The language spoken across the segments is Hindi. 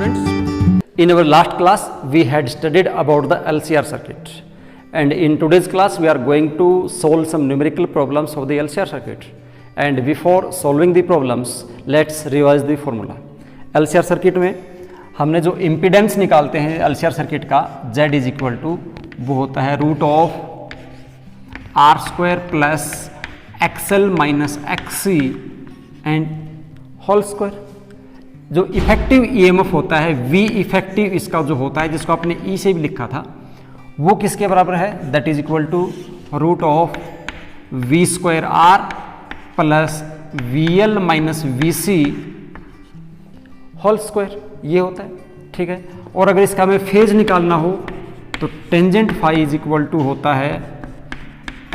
students. In our last class we had studied about the LCR circuit, and in today's class we are going to solve some numerical problems of the LCR circuit. And before solving the problems, let's revise the formula. LCR circuit में हमने जो इम्पीडेंस निकालते हैं LCR सर्किट का, Z इज इक्वल टू वो होता है root of R square plus XL minus XC and whole square. जो इफेक्टिव ईएमएफ होता है V इफेक्टिव, इसका जो होता है जिसको आपने E से भी लिखा था, वो किसके बराबर है? That is equal to root of V square R plus VL minus VC whole square, ये होता है. ठीक है. और अगर इसका हमें फेज निकालना हो तो tangent phi is equal to होता है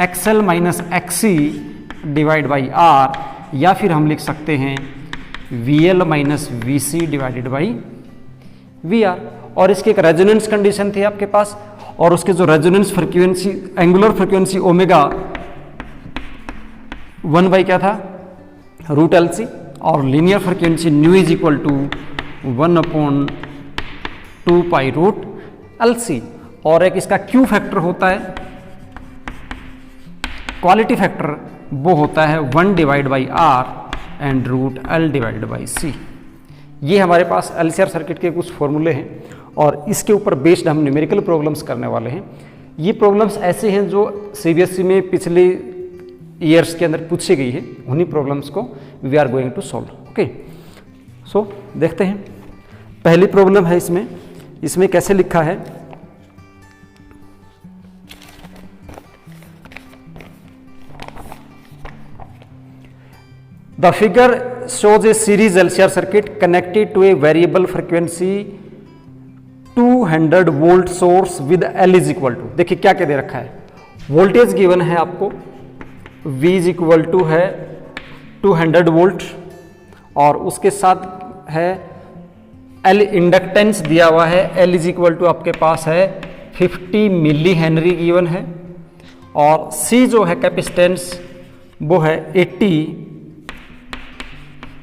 XL minus XC divide by R, या फिर हम लिख सकते हैं VL minus VC divided by VR. और इसकी एक रेजोनेंस कंडीशन थी आपके पास, और उसके जो resonance frequency, angular frequency omega 1 by क्या था? रूट LC, और linear frequency nu is equal to 1/2 pi root LC. और एक इसका क्यू फैक्टर होता है, क्वालिटी फैक्टर, वो होता है 1 divide by R and root L divide by C. ये हमारे पास LCR सर्किट के कुछ फॉर्मूले हैं, और इसके ऊपर बेस्ड हम न्यूमेरिकल प्रॉब्लम्स करने वाले हैं. ये प्रॉब्लम्स ऐसे हैं जो CBSE में पिछले ईयर्स के अंदर पूछी गई है. उन्हीं प्रॉब्लम्स को we are going to solve. Okay, so देखते हैं. पहली प्रॉब्लम है इसमें कैसे लिखा है? The figure shows a series LCR circuit connected to a variable frequency 200 volt source with L is equal to. देखिए क्या दे रखा है, वोल्टेज गिवन है आपको, V इज इक्वल टू है 200 वोल्ट, और उसके साथ है L इंडक्टेंस दिया हुआ है, L इज इक्वल टू आपके पास है 50 मिली हेनरी गिवन है, और C जो है कैपेसिटेंस वो है 80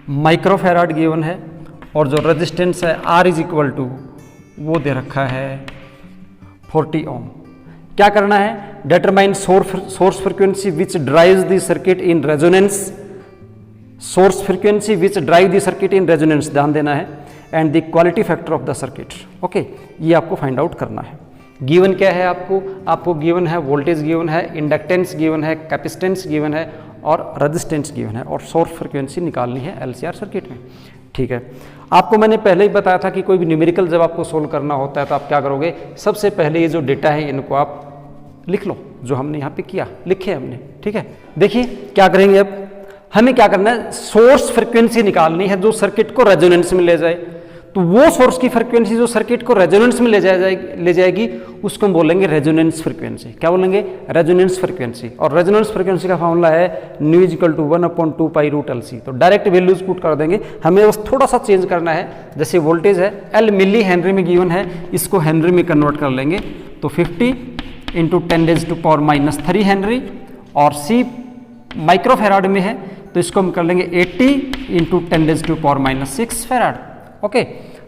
माइक्रोफेराड गिवन है, और जो रेजिस्टेंस है R इज इक्वल टू वो दे रखा है 40 ओम. क्या करना है? Determine source frequency which drives the circuit in resonance. Source frequency which drive the circuit in resonance, ध्यान देना है, and the quality factor of the circuit. Okay, ये आपको फाइंड आउट करना है. गिवन क्या है आपको गिवन है वोल्टेज गिवन है, इंडक्टेंस गिवन है, कैपेसिटेंस गिवन है, और रेजिस्टेंस गिवन है, और सोर्स फ्रीक्वेंसी निकालनी है LCR सर्किट में. ठीक है. आपको मैंने पहले ही बताया था कि कोई भी न्यूमेरिकल जब आपको सोल्व करना होता है तो आप क्या करोगे? सबसे पहले ये जो डेटा है इनको आप लिख लो, जो हमने यहाँ पे किया, लिखे हमने. ठीक है. देखिए क्या करेंगे अब, हमें क्या करना है? सोर्स फ्रीक्वेंसी निकालनी है जो सर्किट को रेजोनेंस में ले जाए. तो वो सोर्स की फ्रीक्वेंसी जो सर्किट को रेजोनेंस में ले जाएगी उसको हम बोलेंगे रेजोनेंस फ्रीक्वेंसी. क्या बोलेंगे? Resonance frequency. और रेजोनेंस फ्रीक्वेंसी का फॉर्मूला है nu is equal to 1/2 pi root LC. तो डायरेक्ट वैल्यूज पुट कर देंगे. हमें बस थोड़ा सा चेंज करना है. जैसे वोल्टेज है L मिली हेनरी में गिवन है, इसको हेनरी में कन्वर्ट कर लेंगे. तो 50 इंटू 10⁻³ हेनरी, और C माइक्रोफेराड में है तो इसको हम कर लेंगे 80 इंटू 10⁻⁻6 फेराड. ओके,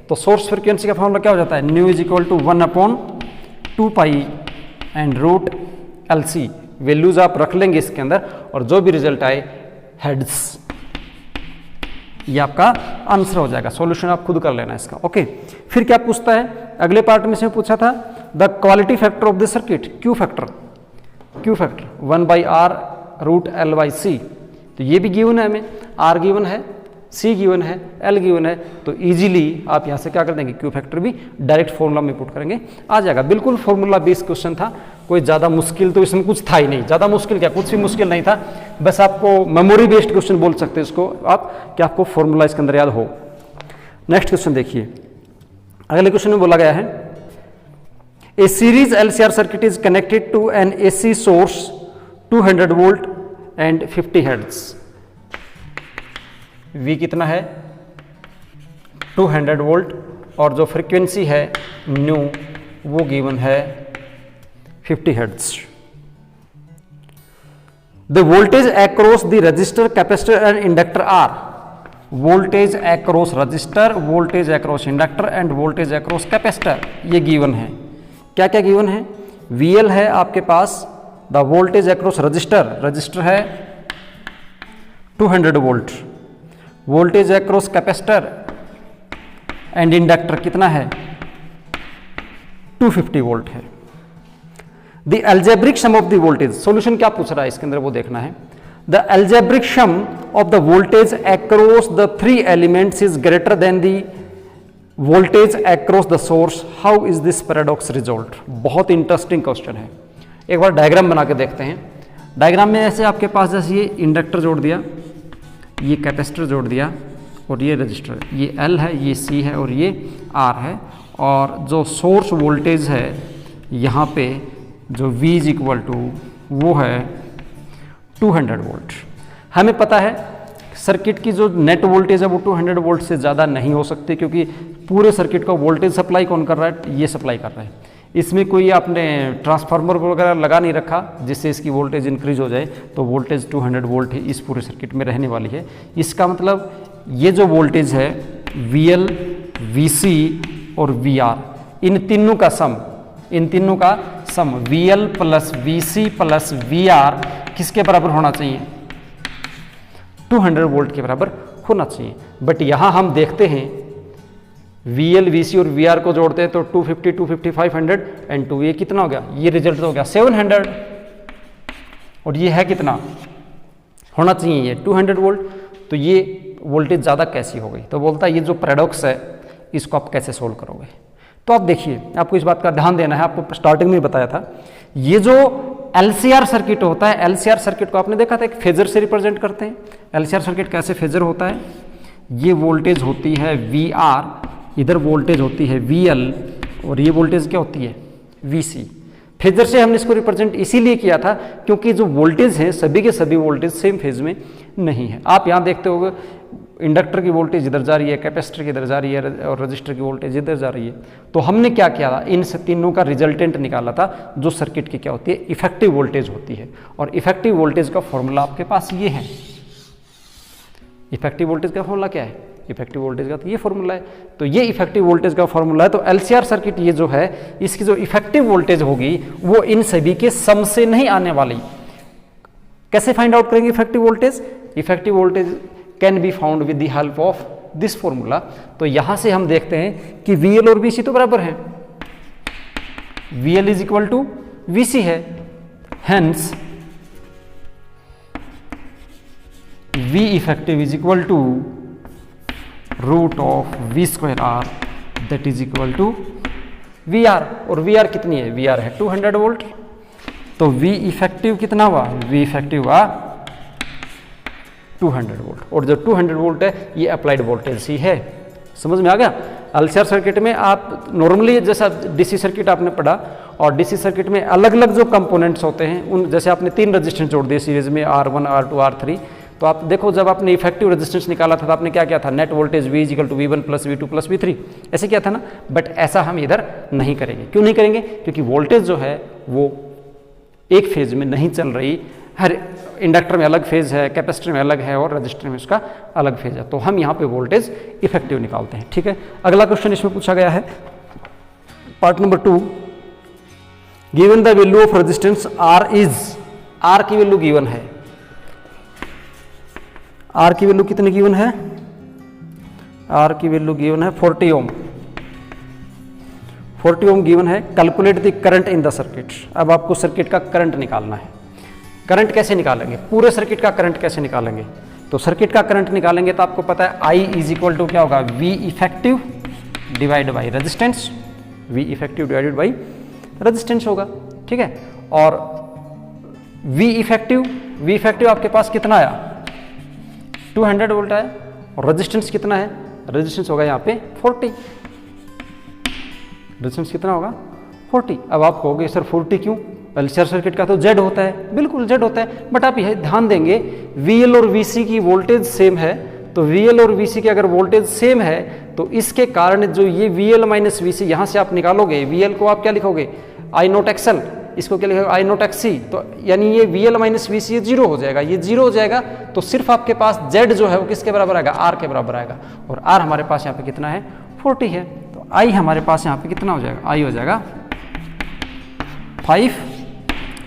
तो सोर्स फ्रीक्वेंसी का फॉर्मूला क्या हो जाता है? Nu is equal to 1/2 pi and root LC. Values आप रख लेंगे इसके अंदर, और जो भी रिजल्ट आए हेड्स, ये आपका आंसर हो जाएगा. सॉल्यूशन आप खुद कर लेना इसका. ओके, फिर क्या पूछता है अगले पार्ट में? से पूछा था the quality factor of the circuit, Q factor 1/r root L/C. तो ये भी गिवन है हमें, R गिवन है, C गिवन है, L गिवन है. तो इजीली आप यहाँ से क्या कर देंगे? क्यू फैक्टर भी डायरेक्ट फॉर्मूला में पुट करेंगे, आ जाएगा. बिल्कुल फॉर्मूला बेस्ड क्वेश्चन था, कोई ज़्यादा मुश्किल तो इसमें कुछ था ही नहीं. ज़्यादा मुश्किल क्या, कुछ भी मुश्किल नहीं था. बस आपको मेमोरी बेस्ड क्वेश्चन बोल सकते हैं इसको आप, कि आपको फॉर्मूला इसके अंदर याद हो. नेक्स्ट क्वेश्चन देखिए. अगले क्वेश्चन में बोला गया है a series LCR circuit is connected to an AC source 200 volt and 50 hertz. V कितना है? 200 वोल्ट, और जो फ्रीक्वेंसी है न्यू वो गिवन है 50 hertz. The voltage across the resistor, capacitor and inductor are. Voltage across resistor, voltage across inductor and voltage across capacitor, ये गिवन है। क्या क्या गिवन है? VL है आपके पास, the voltage across resistor, resistor है 200 volt, voltage across capacitor and inductor कितना है? 250 वोल्ट है। The algebraic sum of the voltage, solution क्या पूछ रहा है इसके अंदर वो देखना है। The algebraic sum of the voltage across the 3 elements is greater than the voltage across the source, how is this paradox resolved? बहुत इंटरेस्टिंग क्वेश्चन है। एक बार डायग्राम बना के देखते हैं। डायग्राम में ऐसे आपके पास जैसे ये इंडक्टर जोड़ दिया, ये कैपेसिटर जोड़ दिया और ये रजिस्टर, ये L है, ये C है और ये R है, और जो सोर्स वोल्टेज है यहाँ पे जो V इज इक्वल टू वो है 200 वोल्ट। हमें पता है सर्किट की जो नेट वोल्टेज है वो 200 वोल्ट से ज़्यादा नहीं हो सकती, क्योंकि पूरे सर्किट का वोल्टेज सप्लाई कौन कर रहा है? ये सप्लाई कर रहा है। इसमें कोई आपने ट्रांसफार्मर वगैरह लगा नहीं रखा जिससे इसकी वोल्टेज इंक्रीज हो जाए, तो वोल्टेज 200 वोल्ट ही इस पूरे सर्किट में रहने वाली है। इसका मतलब ये जो वोल्टेज है VL, VC और VR, इन तीनों का सम VL plus VC plus VR किसके बराबर होना चाहिए? 200 वोल्ट के बराबर होना चाहिए। बट यहाँ हम देखते हैं VL, VC और VR को जोड़ते हैं तो 250, 250, 500 एंड 2, ये कितना हो गया? ये रिजल्ट हो गया 700। और ये है कितना होना चाहिए? ये 200 वोल्ट। तो ये वोल्टेज ज़्यादा कैसी हो गई? तो बोलता है ये जो पैराडॉक्स है इसको आप कैसे सोल्व करोगे? तो आप देखिए, आपको इस बात का ध्यान देना है। आपको स्टार्टिंग में बताया था ये जो LCR सर्किट होता है, LCR सर्किट को आपने देखा था एक फेजर से रिप्रेजेंट करते हैं। LCR सर्किट कैसे फेजर होता है? ये वोल्टेज होती है VR, इधर वोल्टेज होती है VL और ये वोल्टेज क्या होती है? VC। फेजर से हमने इसको रिप्रेजेंट इसीलिए किया था क्योंकि जो वोल्टेज हैं सभी के सभी वोल्टेज सेम फेज में नहीं है। आप यहाँ देखते होगे इंडक्टर की वोल्टेज इधर जा रही है, कैपेसिटर की इधर जा रही है और रजिस्टर की वोल्टेज इधर जा रही है। तो हमने क्या किया था? इन तीनों का रिजल्टेंट निकाला था जो सर्किट की क्या होती है? इफेक्टिव वोल्टेज होती है। और इफेक्टिव वोल्टेज का फॉर्मूला आपके पास ये है। इफेक्टिव वोल्टेज का फॉर्मूला क्या है? इफेक्टिव वोल्टेज का तो ये फॉर्मूला है। तो ये इफेक्टिव वोल्टेज का फॉर्मूला है। तो LCR सर्किट ये जो है इसकी जो इफेक्टिव वोल्टेज होगी वो इन सभी के सम से नहीं आने वाली। कैसे फाइंड आउट करेंगे effective voltage? Effective voltage can be found with the help of this formula. तो यहां से हम देखते हैं कि VL और VC तो बराबर है, VL is equal to VC है, hence V effective is equal to root of V square R that is equal to VR। और VR कितनी है? VR है 200 वोल्ट। तो V इफेक्टिव कितना हुआ? V इफेक्टिव हुआ 200 वोल्ट। और जो 200 वोल्ट है ये अप्लाइड वोल्टेज ही है। समझ में आ गया? LCR सर्किट में आप नॉर्मली जैसा DC सर्किट आपने पढ़ा, और DC सर्किट में अलग अलग जो कंपोनेंट्स होते हैं उन जैसे आपने 3 रेजिस्टेंस जोड़ दिए सीरीज में R1, R2, R3। तो आप देखो जब आपने इफेक्टिव रेजिस्टेंस निकाला था तो आपने क्या किया था? Net voltage V equal to V1 plus V2 plus V3 ऐसे किया था ना। बट ऐसा हम इधर नहीं करेंगे। क्यों नहीं करेंगे? क्योंकि वोल्टेज जो है वो एक फेज में नहीं चल रही। हर इंडक्टर में अलग फेज है, कैपेसिटर में अलग है और रजिस्टर में उसका अलग फेज है। तो हम यहाँ पे वोल्टेज इफेक्टिव निकालते हैं। ठीक है, अगला क्वेश्चन इसमें पूछा गया है part number 2। Given the value of resistance R is, R की वैल्यू गिवन है। R की वैल्यू कितनी गिवन है? R की वैल्यू गिवन है 40 ओम। 40 ओम गिवन है। Calculate the current in the circuit. अब आपको सर्किट का करंट निकालना है। करंट कैसे निकालेंगे? पूरे सर्किट का करंट कैसे निकालेंगे? तो सर्किट का करंट निकालेंगे तो आपको पता है I इज इक्वल टू क्या होगा? V effective divide by resistance. V effective divided by resistance होगा। ठीक है, और V इफेक्टिव आपके पास कितना आया? 200 वोल्ट आया। और रेजिस्टेंस कितना है? रेजिस्टेंस होगा यहाँ पे 40। रेजिस्टेंस कितना होगा? 40। अब आप कहोगे सर 40 क्यों? LCR सर्किट का तो Z होता है। बिल्कुल Z होता है, बट आप यह ध्यान देंगे VL और VC की वोल्टेज सेम है। तो VL और VC की अगर वोल्टेज सेम है तो इसके कारण जो ये VL माइनस VC यहाँ से आप निकालोगे, VL को आप क्या लिखोगे? I not XL। इसको क्या लिखेगा आई नॉट एक्सी, तो यानी ये VL माइनस VC ये 0 हो जाएगा, ये 0 हो जाएगा तो सिर्फ आपके पास Z जो है वो किसके बराबर आएगा, R के बराबर आएगा, और R हमारे पास यहाँ पे कितना है 40 है, तो I हमारे पास यहाँ पे कितना हो जाएगा, I हो जाएगा 5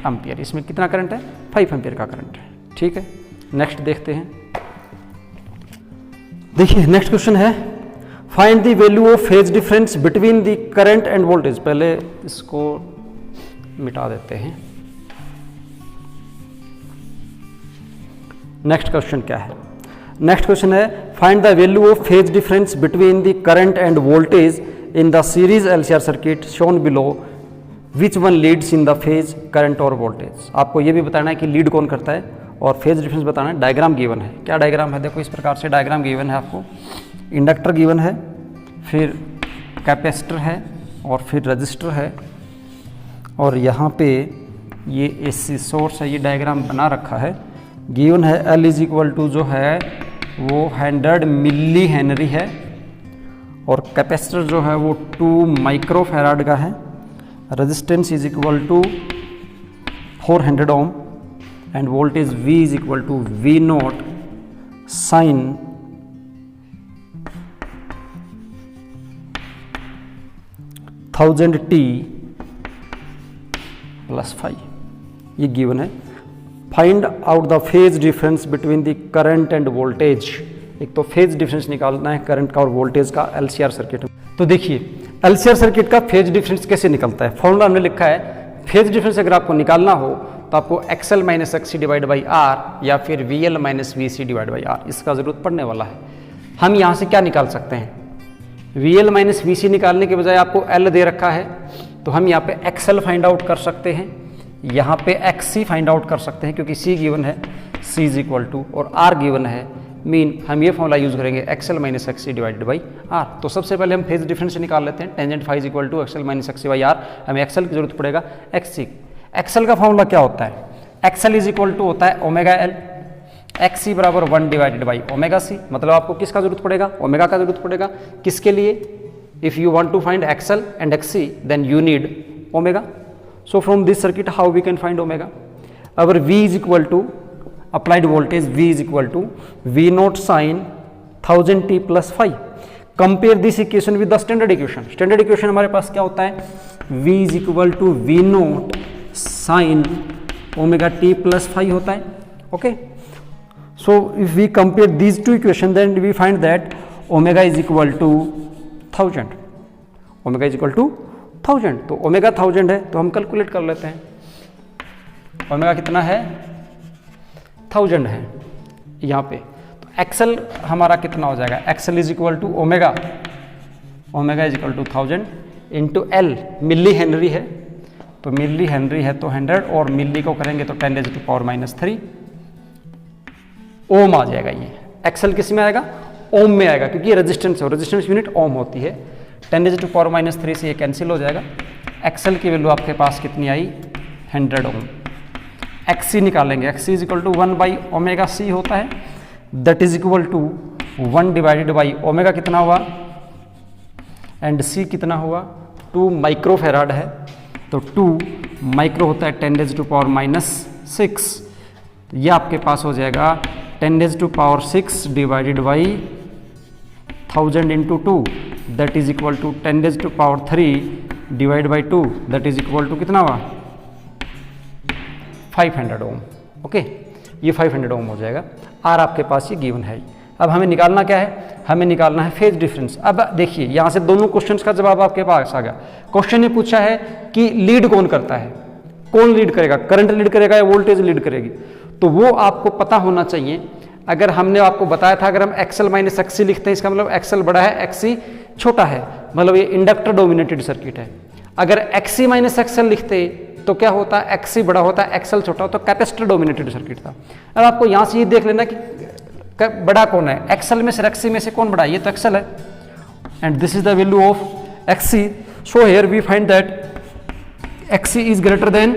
एम्पियर। इसमें कितना करंट है, 5 एम्पियर का करंट है। ठीक है, नेक्स्ट देखते हैं। देखिए नेक्स्ट क्वेश्चन है find the value of phase difference between the current and voltage. पहले इसको मिटा देते हैं। नेक्स्ट क्वेश्चन क्या है, नेक्स्ट क्वेश्चन है find the value of phase difference between the current and voltage in the series LCR circuit shown below, which one leads in the phase current और वोल्टेज। आपको ये भी बताना है कि लीड कौन करता है और फेज डिफरेंस बताना है। डायग्राम गिवन है, क्या डायग्राम है, देखो इस प्रकार से डायग्राम गिवन है आपको। इंडक्टर गिवन है, फिर कैपेसिटर है और फिर रजिस्टर है, और यहाँ पे ये AC सोर्स है, ये डायग्राम बना रखा है। गिवन है L इज इक्वल टू जो है वो 100 मिली हेनरी है, और कैपेसिटर जो है वो 2 माइक्रो फैराड का है। Resistance is equal to 400 ohm and voltage V is equal to V naught sine 1000t plus 5, ये गिवन है। Find out the phase difference between the current and voltage. एक तो फेज डिफरेंस निकालना है करंट का और वोल्टेज का LCR सर्किट में। तो देखिए LCR सर्किट का फेज डिफरेंस कैसे निकलता है, फॉर्मूला हमने लिखा है। फेज डिफरेंस अगर आपको निकालना हो तो आपको XL minus XC divide by R या फिर VL minus VC divide by R, इसका ज़रूरत पड़ने वाला है। हम यहाँ से क्या निकाल सकते हैं, VL माइनस VC निकालने के बजाय आपको L दे रखा है, तो हम यहाँ पे XL फाइंड आउट कर सकते हैं, यहाँ पे XC फाइंड आउट कर सकते हैं क्योंकि C गिवन है, C इज इक्वल टू और R गिवन है, मीन हम ये फॉर्मूला यूज करेंगे XL minus XC divided by R। तो सबसे पहले हम फेज डिफरेंस निकाल लेते हैं। Tangent phi is equal to XL minus XC by R, हमें XL की जरूरत पड़ेगा XC। XL का फॉर्मूला क्या होता है, XL इज इक्वल टू होता है ओमेगा L, XC बराबर 1 डिवाइडेड बाई ओमेगा C। मतलब आपको किसका जरूरत पड़ेगा, ओमेगा का जरूरत पड़ेगा। किसके लिए, if you want to find XL and XC then you need omega. So from this circuit how we can find omega? Our V is equal to applied voltage, V is equal to V naught sin 1000t plus 5. Compare this equation with the standard equation. Standard equation हमारे पास क्या होता है, V is equal to V naught sin omega t plus 5 होता है। Okay. So if we compare these two equations then we find that omega is equal to 1000. Omega is equal to 1000, तो ओमेगा 1000 है तो हम कैलकुलेट कर लेते हैं। ओमेगा कितना है, 1000 है यहाँ पे, तो एक्सल हमारा कितना हो जाएगा, XL is equal to omega, omega is equal to 1000 into L, millihenry है तो मिली हेनरी है तो 100 और मिली को करेंगे तो 10 टू पावर माइनस 3 ओम आ जाएगा। ये एक्सल किस में आएगा, ओम में आएगा क्योंकि ये रेजिस्टेंस है, रेजिस्टेंस यूनिट ओम होती है। 10 टू पावर माइनस 3 से ये कैंसिल हो जाएगा। एक्सल की वैल्यू आपके पास कितनी आई, 100 ओम। XC निकालेंगे, XC is equal to 1 by omega C होता है, that is equal to 1 divided by omega कितना हुआ एंड C कितना हुआ, 2 माइक्रो फैराड है तो 2 माइक्रो होता है 10 टू पावर माइनस 6, ये आपके पास हो जाएगा 10 to power 6 divided by 1000 into 2 that is equal to 10 to power 3 divide by 2 that is equal to कितना हुआ 500 ओम। ओके, ये 500 ओम हो जाएगा। आर आपके पास ये गिवन है। अब हमें निकालना क्या है, हमें निकालना है फेज डिफरेंस। अब देखिए यहाँ से दोनों क्वेश्चंस का जवाब आपके पास आ गया। क्वेश्चन ने पूछा है कि लीड कौन करता है, कौन लीड करेगा, करंट लीड करेगा या वोल्टेज लीड करेगी, तो वो आपको पता होना चाहिए। अगर हमने आपको बताया था अगर हम एक्सएल माइनस एक्सी लिखते हैं इसका मतलब एक्सएल बड़ा है एक्सी छोटा है, मतलब ये इंडक्टर डोमिनेटेड सर्किट है। अगर एक्सी माइनस एक्सएल लिखते तो क्या होता है, एक्सी बड़ा होता है एक्सएल छोटा होता, तो कैपेसिटर डोमिनेटेड सर्किट था। अब आपको यहाँ से ये देख लेना कि बड़ा कौन है, एक्सएल में से एक्सी में से कौन बड़ा है, ये तो एक्सएल है and this is the value of XC. So here we find that XC is greater than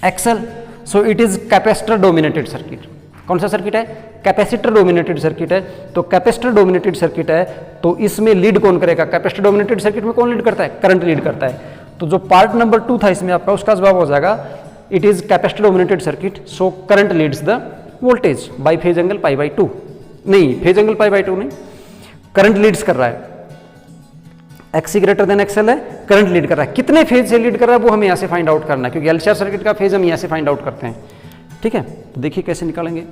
XL, so it is capacitor dominated circuit. कौन सा सर्किट है, कैपेसिटर डोमिनेटेड सर्किट है। तो कैपेसिटर डोमिनेटेड सर्किट है तो इसमें लीड कौन करेगा, कैपेसिटर डोमिनेटेड सर्किट में कौन लीड करता है, करंट लीड करता है। तो जो पार्ट नंबर 2 था इसमें आपका, उसका जवाब हो जाएगा it is capacitor dominated circuit, so current leads the voltage bye phase angle pi by 2। नहीं, फेज एंगल पाई बाई 2 नहीं, करंट लीड्स कर रहा है, एक्सी ग्रेटर देन एक्सएल है, करंट लीड कर रहा है। कितने फेज से लीड कर रहा है वो हमें यहाँ से फाइंड आउट करना है, क्योंकि एलसीआर सर्किट का फेज हम यहाँ से फाइंड आउट करते हैं। ठीक है, तो देखिए कैसे निकालेंगे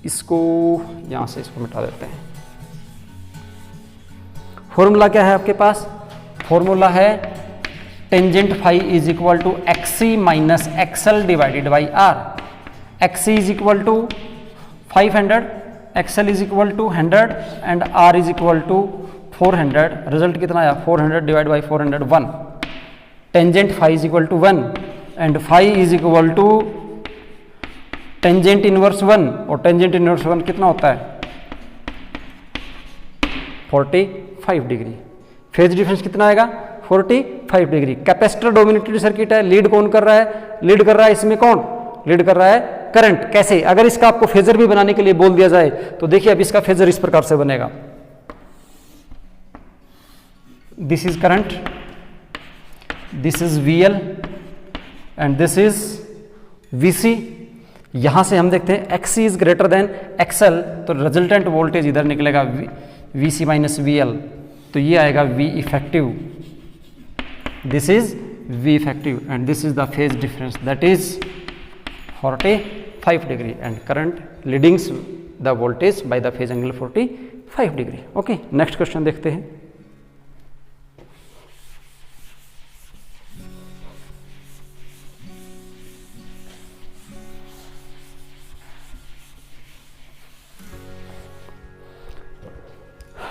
इसको, यहाँ से इसको मिटा देते हैं। फॉर्मूला क्या है आपके पास? फॉर्मूला है tangent phi is equal to XC minus XL divided by R. XC is equal to 500, XL is equal to 100 and R is equal to 400। Result कितना आया? 400 divide by 400 1। Tangent phi is equal to 1 and phi is equal to tangent inverse 1, और टेंजेंट इनवर्स 1 कितना होता है? 45 डिग्री। फेज डिफरेंस कितना आएगा? 45 डिग्री। कैपेसिटर डोमिनेटेड सर्किट है, लीड कौन कर रहा है? लीड कर रहा है इसमें कौन? लीड कर रहा है करंट। कैसे? अगर इसका आपको फेजर भी बनाने के लिए बोल दिया जाए तो देखिए अब इसका फेजर इस प्रकार से बनेगा, this is current, this is VL and this is VC। यहां से हम देखते हैं XC is greater than XL, तो रिजल्टेंट वोल्टेज इधर निकलेगा VC माइनस VL, तो ये आएगा V effective, this is V effective and this is the phase difference that is 45 degree and current leading the voltage by the phase angle 45 degree. Okay, next question देखते हैं।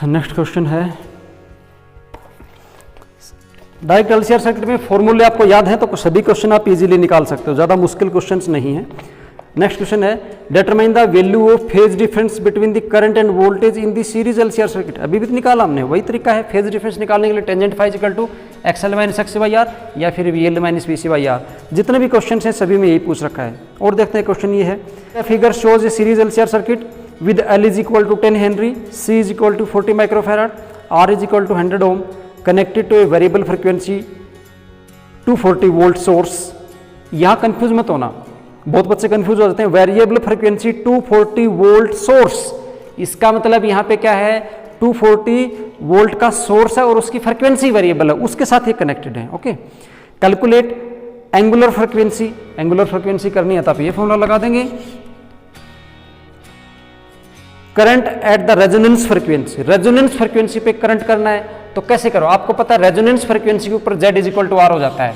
नेक्स्ट क्वेश्चन है, डायरेक्ट एलसीआर सर्किट में फॉर्मूले आपको याद है तो सभी क्वेश्चन आप इजीली निकाल सकते हो, ज़्यादा मुश्किल क्वेश्चंस नहीं है। नेक्स्ट क्वेश्चन है, determine the value of phase difference between the current and voltage in the series LCR circuit. अभी भी तो निकाला हमने, वही तरीका है फेज डिफरेंस निकालने के लिए, tangent phi equal to XL minus X by R या फिर VL minus VC by R. जितने भी क्वेश्चन हैं सभी में यही पूछ रखा है। और देखते हैं क्वेश्चन ये है, figure shows A series LCR circuit with L is equal to 10 Henry, C is equal to 40 microfarad, R is equal to 100 ohm, connected to a variable frequency 240 volt source। यहाँ कंफ्यूज मत होना, बहुत बच्चे कंफ्यूज हो जाते हैं। वेरिएबल फ्रीक्वेंसी 240 वोल्ट सोर्स, इसका मतलब यहाँ पे क्या है? 240 वोल्ट का सोर्स है और उसकी फ्रीक्वेंसी वेरिएबल है, उसके साथ ये कनेक्टेड है। Okay, calculate angular frequency. Angular frequency करनी है तो आप ये फॉर्मूला लगा देंगे, current at the resonance frequency. Resonance frequency पे करंट करना है तो कैसे करो? आपको पता है रेजोनेंस फ्रीक्वेंसी के ऊपर Z is equal to R हो जाता है।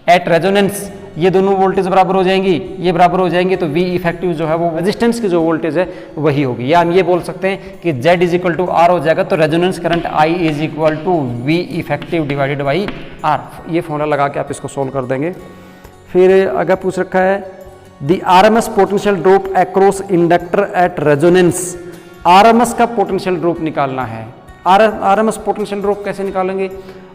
एट रेजोनेंस ये दोनों वोल्टेज बराबर हो जाएंगी, ये बराबर हो जाएंगे, तो V इफेक्टिव जो है वो रेजिस्टेंस की जो वोल्टेज है वही होगी। या हम ये बोल सकते हैं कि Z is equal to R हो जाएगा, तो resonance current I is equal to V effective divided by R। ये फॉर्मूला लगा के आप इसको सोल्व कर देंगे। फिर अगर पूछ रखा है the RMS potential drop across inductor at resonance. RMS का पोटेंशियल ड्रॉप निकालना है। RMS पोटेंशियल ड्रॉप कैसे निकालेंगे?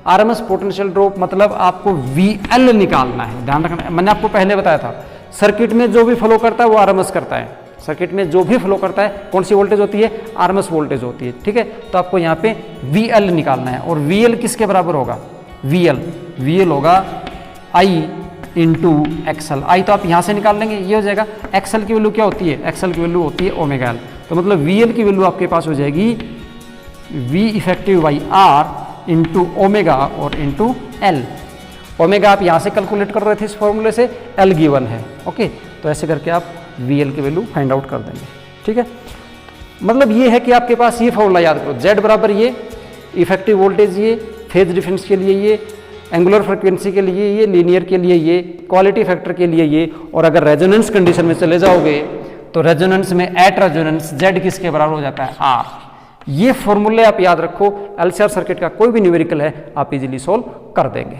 RMS पोटेंशियल ड्रॉप मतलब आपको VL निकालना है। ध्यान रखना, मैंने आपको पहले बताया था सर्किट में जो भी फ्लो करता है वो RMS करता है। सर्किट में जो भी फ्लो करता है कौन सी वोल्टेज होती है? RMS वोल्टेज होती है। ठीक है, तो आपको यहाँ पे VL निकालना है। और VL किसके बराबर होगा? VL होगा I इंटू एक्सएल। I तो आप यहाँ से निकाल लेंगे, ये हो जाएगा। एक्सएल की वैल्यू क्या होती है? एक्सएल की वैल्यू होती है ओमेगा एल, तो मतलब VL की वैल्यू आपके पास हो जाएगी V effective by R into omega और इंटू L। ओमेगा आप यहाँ से कैलकुलेट कर रहे थे इस फॉर्मूले से, L गिवन है। ओके, तो ऐसे करके आप VL की वैल्यू फाइंड आउट कर देंगे। ठीक है, मतलब ये है कि आपके पास ये फॉर्मूला याद करो, Z बराबर ये, इफेक्टिव वोल्टेज ये, फेज डिफरेंस के लिए ये, एंगुलर फ्रीक्वेंसी के लिए ये, लीनियर के लिए ये, क्वालिटी फैक्टर के लिए ये। और अगर रेजोनेंस कंडीशन में चले जाओगे तो रेजोनेंस में एट रेजोनेंस Z किसके बराबर हो जाता है? R। ये फॉर्मूले आप याद रखो, एलसीआर सर्किट का कोई भी न्यूमेरिकल है आप इजीली सोल्व कर देंगे।